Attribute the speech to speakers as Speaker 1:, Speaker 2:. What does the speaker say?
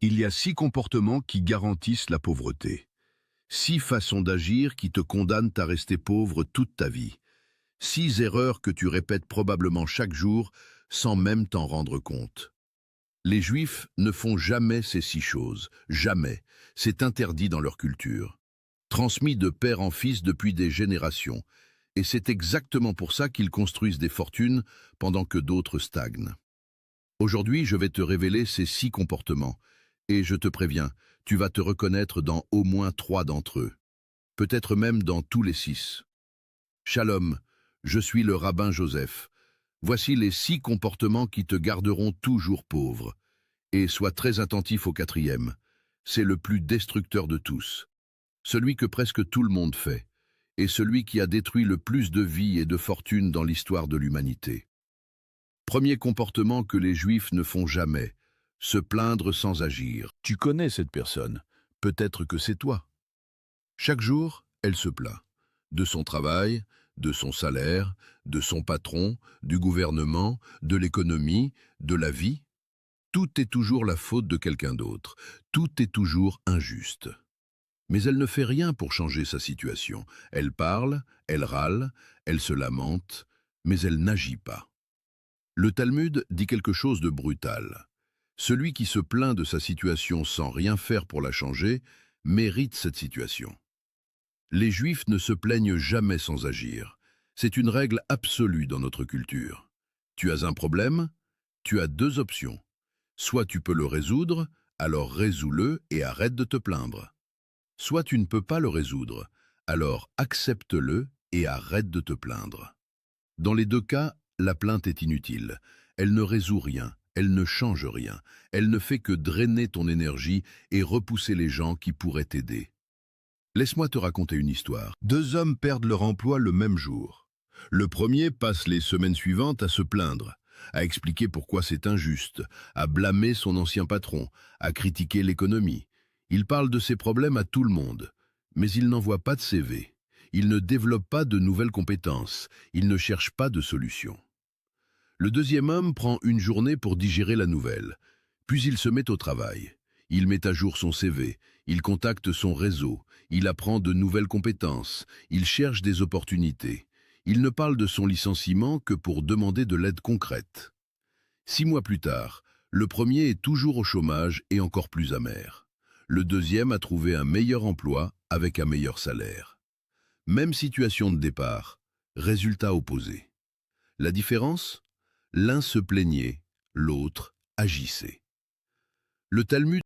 Speaker 1: Il y a 6 comportements qui garantissent la pauvreté. 6 façons d'agir qui te condamnent à rester pauvre toute ta vie. 6 erreurs que tu répètes probablement chaque jour sans même t'en rendre compte. Les Juifs ne font jamais ces 6 choses. Jamais. C'est interdit dans leur culture. Transmis de père en fils depuis des générations. Et c'est exactement pour ça qu'ils construisent des fortunes pendant que d'autres stagnent. Aujourd'hui, je vais te révéler ces 6 comportements. Et je te préviens, tu vas te reconnaître dans au moins 3 d'entre eux. Peut-être même dans tous les 6. Shalom, je suis le rabbin Joseph. Voici les 6 comportements qui te garderont toujours pauvre. Et sois très attentif au 4e. C'est le plus destructeur de tous. Celui que presque tout le monde fait. Et celui qui a détruit le plus de vies et de fortunes dans l'histoire de l'humanité. Premier comportement que les Juifs ne font jamais. Se plaindre sans agir. Tu connais cette personne. Peut-être que c'est toi. Chaque jour, elle se plaint. De son travail, de son salaire, de son patron, du gouvernement, de l'économie, de la vie. Tout est toujours la faute de quelqu'un d'autre. Tout est toujours injuste. Mais elle ne fait rien pour changer sa situation. Elle parle, elle râle, elle se lamente, mais elle n'agit pas. Le Talmud dit quelque chose de brutal. Celui qui se plaint de sa situation sans rien faire pour la changer, mérite cette situation. Les Juifs ne se plaignent jamais sans agir. C'est une règle absolue dans notre culture. Tu as un problème? Tu as 2 options. Soit tu peux le résoudre, alors résous-le et arrête de te plaindre. Soit tu ne peux pas le résoudre, alors accepte-le et arrête de te plaindre. Dans les 2 cas, la plainte est inutile. Elle ne résout rien. Elle ne change rien. Elle ne fait que drainer ton énergie et repousser les gens qui pourraient t'aider. Laisse-moi te raconter une histoire. 2 hommes perdent leur emploi le même jour. Le premier passe les semaines suivantes à se plaindre, à expliquer pourquoi c'est injuste, à blâmer son ancien patron, à critiquer l'économie. Il parle de ses problèmes à tout le monde, mais il n'envoie pas de CV. Il ne développe pas de nouvelles compétences. Il ne cherche pas de solution. Le deuxième homme prend une journée pour digérer la nouvelle. Puis il se met au travail. Il met à jour son CV, il contacte son réseau, il apprend de nouvelles compétences, il cherche des opportunités. Il ne parle de son licenciement que pour demander de l'aide concrète. 6 mois plus tard, le premier est toujours au chômage et encore plus amer. Le deuxième a trouvé un meilleur emploi avec un meilleur salaire. Même situation de départ, résultat opposé. La différence? L'un se plaignait, l'autre agissait. Le Talmud